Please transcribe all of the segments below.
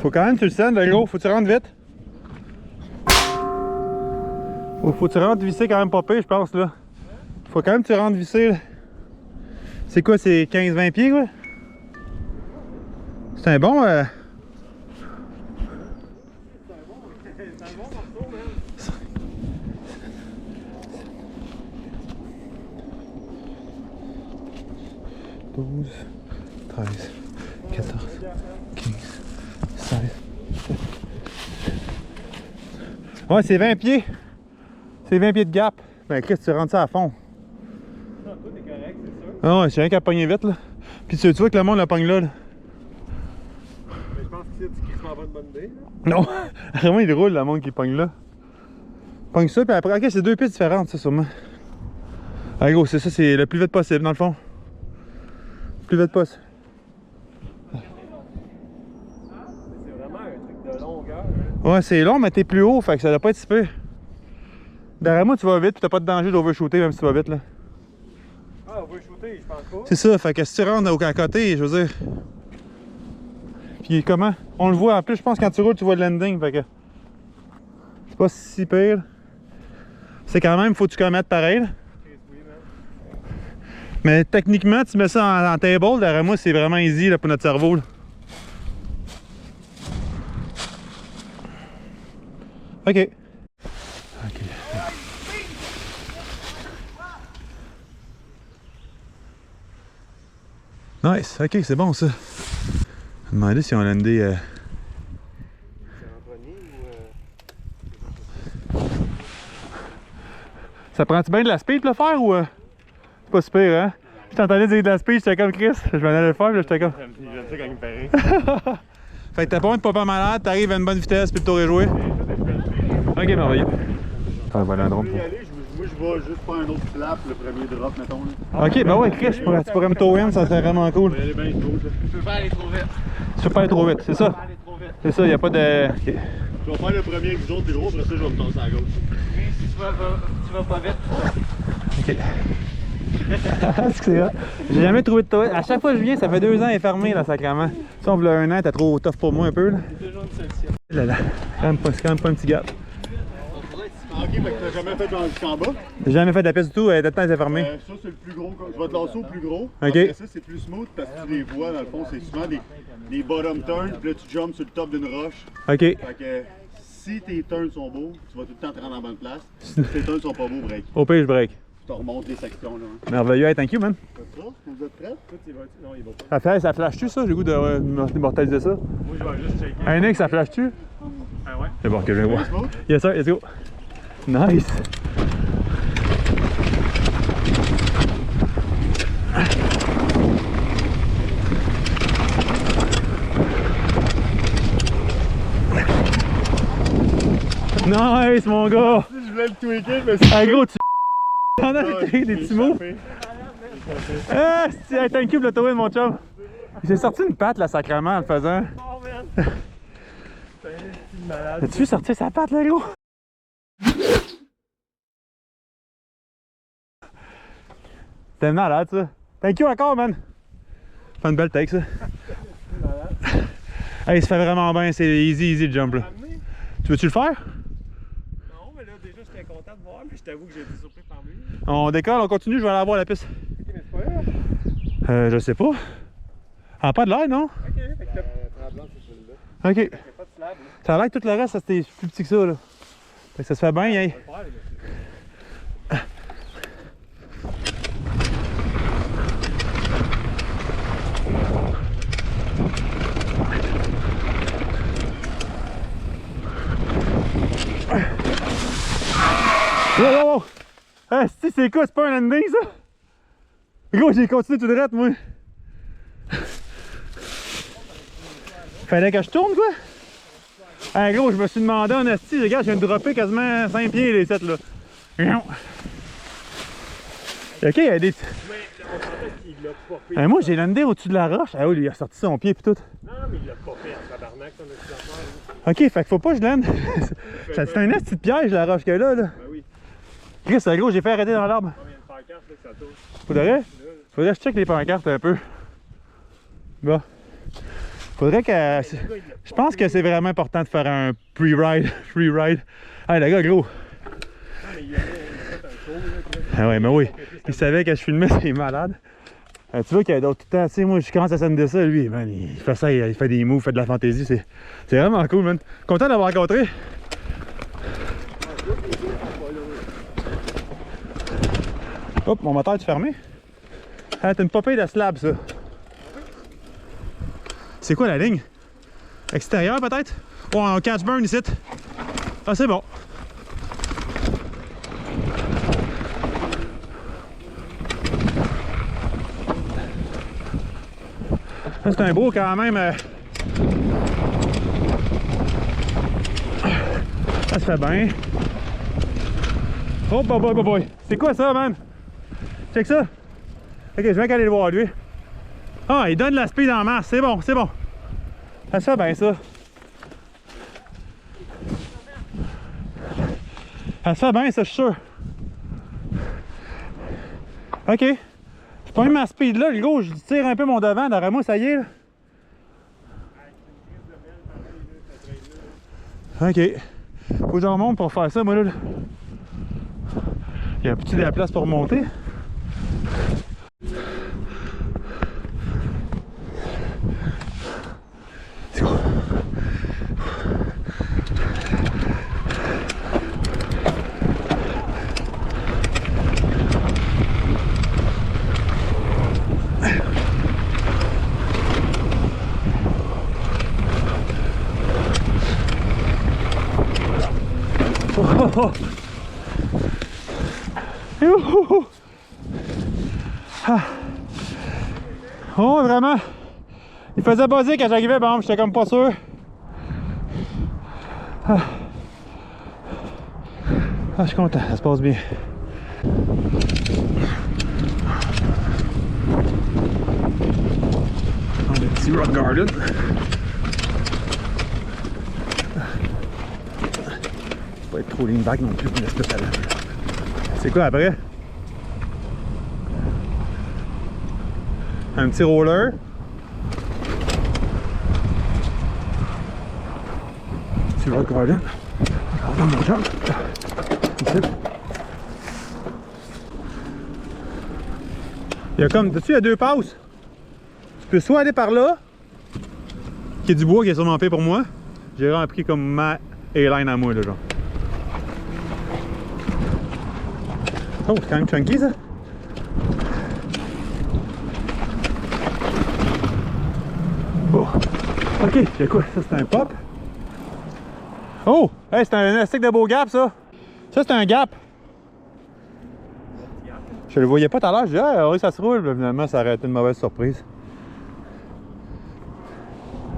Faut quand même que tu le sentes, le gros. Faut que tu rentres vite. Faut que tu rentres visser quand même pas pire, je pense, là. Faut quand même que tu rentres visser, là. C'est quoi, c'est 15-20 pieds, quoi? C'est un bon... C'est un bon morceau, man. 12, 13, 14, 15, 16. Ouais, c'est 20 pieds. C'est 20 pieds de gap. Ben, Chris, tu rentres ça à fond. Non, tout est correct, c'est sûr. Ah ouais, j'ai rien qu'à pogner vite, là. Puis tu vois que le monde la pogne là. Mais je pense que c'est crissement pas une bonne idée. Non, vraiment, il roule, le monde qui pogne là. Pogne ça, puis après, ok, c'est deux pistes différentes, ça, sûrement. Ah, gros, c'est ça, c'est le plus vite possible, dans le fond. Plus vite possible. C'est vraiment un truc de longueur. Ouais, c'est long, mais t'es plus haut, fait que ça doit pas être si peu. Derrière moi, tu vas vite, puis t'as pas de danger d'overshooter, même si tu vas vite, là. Ah, on veut shooter, je pense pas. C'est ça, fait que si tu rentres à côté, je veux dire. Puis comment? On le voit, en plus, je pense que quand tu roules, tu vois le landing, fait que. C'est pas si pire. C'est quand même, faut que tu commettes pareil, là. Oui, man. Mais techniquement, tu mets ça en table, derrière moi, c'est vraiment easy là, pour notre cerveau. Là. OK. OK. Nice, OK, c'est bon ça. Je me demandais si on landé. C'est en premier ou. Ça prend-tu bien de la speed pour le faire ou. C'est pas super, hein? Je t'entendais dire de la speed, j'étais comme Chris. Je m'en allais le faire, puis là, j'étais comme. J'aime ça quand il me paraît. Fait que t'as pas pas malade, t'arrives à une bonne vitesse, puis le tour est joué. Ok, merveilleux. Ah, voilà un drone. Moi, je vais juste faire un autre flap, le premier drop, mettons. Là. Ok, ben ouais, Chris, tu pourrais me tower, ça serait vraiment cool. On va aller bien smooth, là. Tu peux pas aller trop vite. Tu peux pas aller trop vite, c'est ça? Pas aller trop vite. C'est ça, y a pas de. Ok. Je vais faire le premier avec vous autres, les gros, après ça, je vais me tasser à gauche. Mais si tu vas pas vite. Ok. C'est vrai. J'ai jamais trouvé de tower. À chaque fois que je viens, ça fait 2 ans, elle est fermée, là, sacrément. Si on voulait 1 an, t'es trop tough pour moi un peu, là. C'est toujours une solution. Là, là. C'est quand même pas un petit gap. Ah, ok, fait que t'as jamais fait jusqu'en bas. J'ai jamais fait de la piste du tout, de temps, elle est fermée. Ça, c'est le plus gros. Je vais te lancer au plus gros. Ok. Après ça, c'est plus smooth parce que tu les vois, dans le fond, c'est souvent des bottom turns, puis là, tu jumps sur le top d'une roche. Ok. Fait que si tes turns sont beaux, tu vas tout le temps te rendre en bonne place. Si tes turns sont pas beaux, break. Au pire, je break. Tu remontes les sections, là. Merveilleux, hey, thank you, man. C'est ça? Vous êtes prêts? Tout, il va. Non, il va pas. Ça flash-tu, ça? J'ai le goût d'immortaliser ça. Moi, je vais juste checker. Un X, ça flash-tu? Ah ouais? C'est bon, que je vais voir. Smooth? Yes, sir, let's go. Nice. Nice, mon gars! Si je voulais le tweaker, mais Ah, gros, tu t'en as des petits mots. Ah, si, hey, thank you pour le towin, mon chum. J'ai sorti une patte, là, sacrément, en le faisant. Oh, man! C'est une malade. As-tu vu sortir sa patte, là, gros? T'es malade, ça. Thank you encore, man. Fais une belle take, ça. Hey, ça fait vraiment bien, c'est easy le jump, là. Tu veux-tu le faire? Non, mais là, déjà, j'étais content de voir, mais je t'avoue que j'ai été surpris par lui. On décolle, on continue, je vais aller voir la piste. Ok, mais c'est pas grave. Je sais pas. Ah, pas de l'air, non? Ok, fait que tremblant, c'est celui-là. Ok. Il n'y a pas de slab, là. Ça a l'air que tout le reste, c'était plus petit que ça, là. Fait que ça se fait bien, hein? On va le faire, les gars. Wow! Ah, si, c'est quoi? C'est pas un landing, ça? Gros, j'ai continué tout droit, moi. Fallait que je tourne, quoi? Ah, gros, je me suis demandé en asti, regarde, je viens de dropper quasiment 5 pieds, les 7, là. Ok, il y a des... On sentait qu'il l'a pas fait. Ah, moi, j'ai landé au-dessus de la roche. Ah oui, il a sorti son pied pis tout. Non, mais il l'a pas fait en tabarnak, ton petit affaire. Ok, fait qu'il faut pas que je lande. C'est un asti de piège, la roche qu'elle a, là. Ben oui. Chris, gros, j'ai fait arrêter dans l'arbre. Combien de pancartes là, que ça touche? Faudrait que je check les pancartes un peu. Bon. Faudrait que... Je pense que c'est vraiment important de faire un pre-ride, free-ride. Hey, le gars, gros. Mais il avait fait un show, là. Ah ouais, mais oui. Il savait que je filmais, c'est malade. Tu vois qu'il y a d'autres tout le temps. Tu sais, moi, je commence à sonder ça, lui, man, il fait ça, il fait des moves, il fait de la fantaisie. C'est vraiment cool, man. Content d'avoir rencontré. Hop, mon moteur est fermé. Ah, t'as une popée de slab, ça. C'est quoi la ligne? Extérieur, peut-être? Oh, un catch burn ici. Ah, c'est bon. C'est un beau quand même. Ça se fait bien. Oh boy boy boy boy. C'est quoi ça, man? Check ça. Ok, je vais aller le voir lui. Ah, il donne la speed en masse. C'est bon, c'est bon. Ça se fait bien ça. Ça se fait bien ça, je suis sûr. Ok. Je prends ma speed là, le gros, je tire un peu mon devant, derrière moi, ça y est là. Ok. Faut que j'en monte pour faire ça, moi là. Il y a un petit de la place pour monter. C'est cool. Oh. Ah. Oh, vraiment. Il faisait buzzer quand j'arrivais, bon, j'étais comme pas sûr. Ah. Ah, je suis content, ça se passe bien. Le petit rock garden. Pas être trop lean back non plus pour l'espèce à la... C'est quoi après? Un petit roller. Petit rock garden. Regarde mon jump. Ici. Il y a comme, dessus il y a deux passes. Tu peux soit aller par là, qui est du bois qui est sûrement fait pour moi. J'ai vraiment pris comme ma airline à moi là, genre. Oh, c'est quand même chunky ça. Oh. Ok, c'est quoi? Ça c'est un pop. Oh! Hey, c'est un stick de beau gap ça. Ça c'est un gap. Je le voyais pas tout à l'heure, je disais ah oui ça se roule, mais finalement ça aurait été une mauvaise surprise.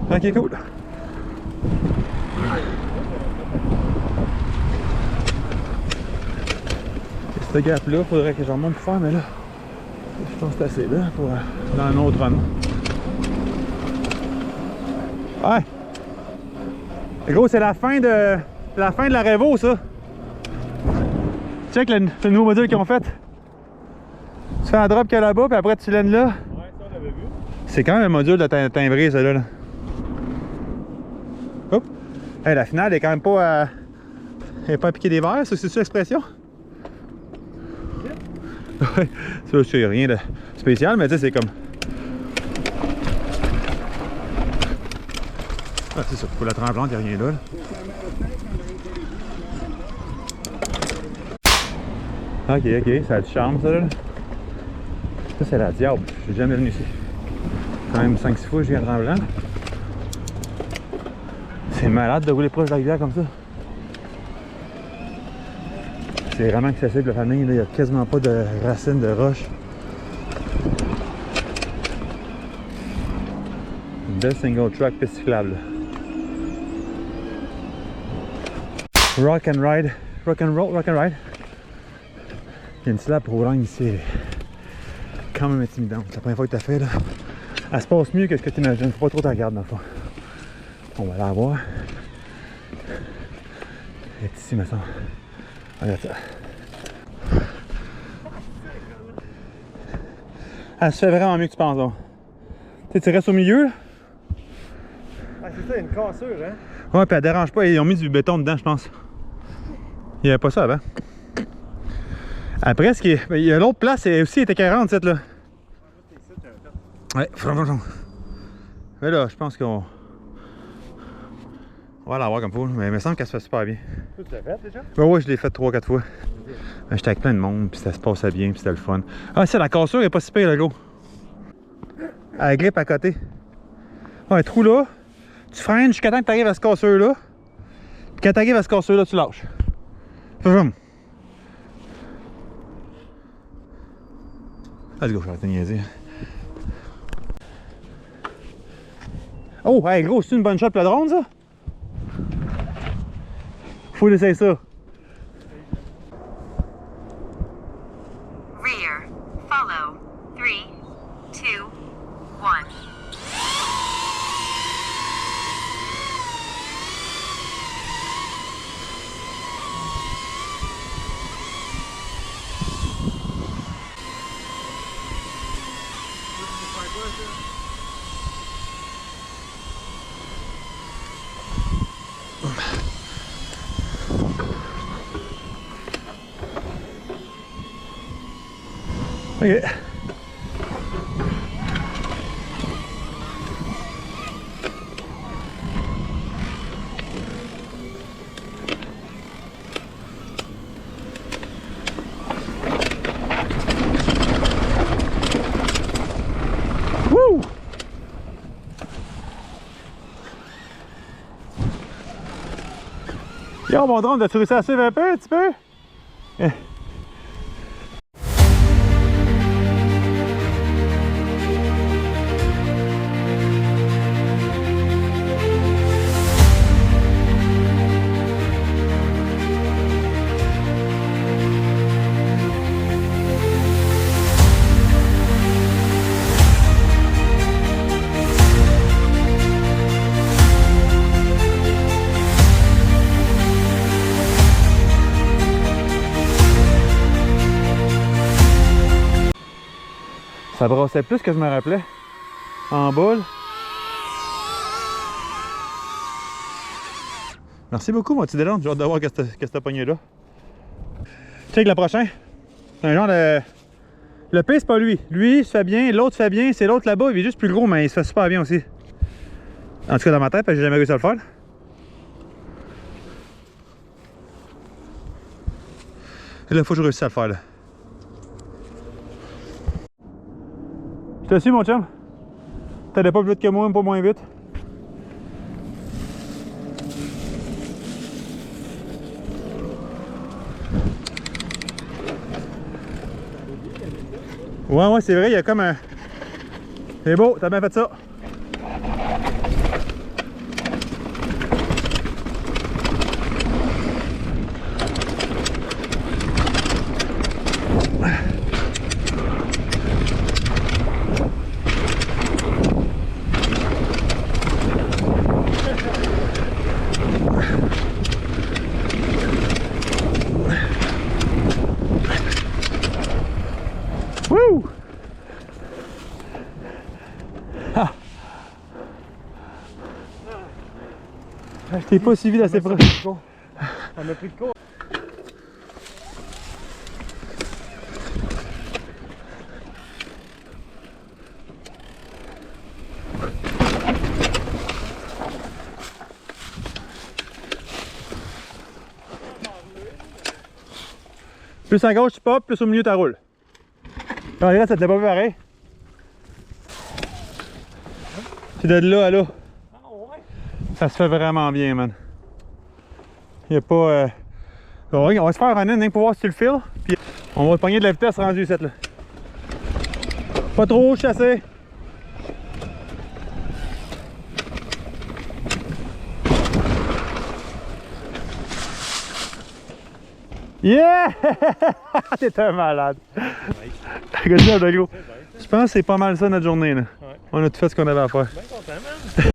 Ok, cool. Ce gap là, faudrait que j'en monte plus fort, mais là, je pense que c'est assez là pour dans un autre run. Ouais! Gros, c'est la fin de la Revo ça. Check le nouveau module qu'ils ont fait. Tu fais un drop qu'il y a là-bas, puis après tu laines là. Ouais, ça on l'avait vu. C'est quand même un module de timbré, ça là. Hop! Hey, la finale est quand même pas elle est pas piquée des verres, ça, c'est-tu l'expression? Ouais, ça c'est rien de spécial, mais tu sais, c'est comme. Ah, c'est ça, pour la tremblante, il n'y a rien là. Ok, ok, ça a du charme ça là. Ça c'est la diable, je suis jamais venu ici. Quand même 5-6 fois que je viens de tremblant. C'est malade de rouler proche de la rivière comme ça. C'est vraiment accessible la famille, il n'y a quasiment pas de racines de roches. Une belle single track piste cyclable. Rock and ride, rock and roll, rock and ride. Il y a une slab pour roulant ici, quand même intimidante. La première fois que tu as fait là, elle se passe mieux que ce que tu imagines. Faut pas trop t'en regarder dans le fond. On va la voir. Elle est ici, me semble. Regarde ça. Elle se fait vraiment mieux que tu penses. Tu sais, tu restes au milieu, là. Ah, c'est ça, une cassure, hein? Ouais, puis elle dérange pas. Ils ont mis du béton dedans, je pense. Il n'y avait pas ça avant. Après, il y a l'autre place, elle aussi était 40, cette là. Ouais, franchement. Mais là, je pense qu'on. On va l'avoir comme faut, mais il me semble qu'elle se fait super bien. Tu l'as fait déjà? Ben ouais, je l'ai fait 3-4 fois. Ben, j'étais avec plein de monde, puis ça se passait bien, puis c'était le fun. Ah, c'est la cassure est pas si pire, le gros. Elle grippe à côté. Ouais, un trou là. Tu freines jusqu'à temps que tu arrives à ce casseur-là. Puis quand tu arrives à ce casseur-là, tu lâches. Fais comme. Let's go, je vais arrêter de niaiser. Oh, hey gros, c'est une bonne shot pour le drone, ça? Faut essayer ça. Rear. Follow. 3, 2, 1. Ok. Wouh! Yo, mon drone, as-tu réussi à suivre un peu, un petit peu? Ça brassait plus que je me rappelais. En boule. Merci beaucoup, mon petit Dylan. J'ai hâte de voir qu'est-ce que t'as pogné là. Check le prochain. C'est un genre de. Le P, c'est pas lui. Lui, il se fait bien. L'autre se fait bien. C'est l'autre là-bas. Il est juste plus gros, mais il se fait super bien aussi. En tout cas, dans ma tête, parce que j'ai jamais réussi à le faire. Et là, il faut que je réussisse à le faire, là. Je te suis, mon chum. T'allais pas plus vite que moi, même pas moins vite. Ouais, c'est vrai, il y a comme un... C'est beau, t'as bien fait ça. Wouh! Ah. Je t'ai pas suivi d'assez proche. Ça m'a pris de court. Plus à gauche tu pop, plus au milieu tu roules. Regarde, ça te l'a pas vu pareil. C'est de là à là. Ah ouais? Ça se fait vraiment bien, man. Il y a pas... On va se faire un in pour voir si tu le files. Puis on va pogner de la vitesse rendue cette là. Pas trop chassé. Yeah! T'es un malade. Good job, le gros. Je pense que c'est pas mal ça notre journée là. Ouais. On a tout fait ce qu'on avait à faire. Bien content, man.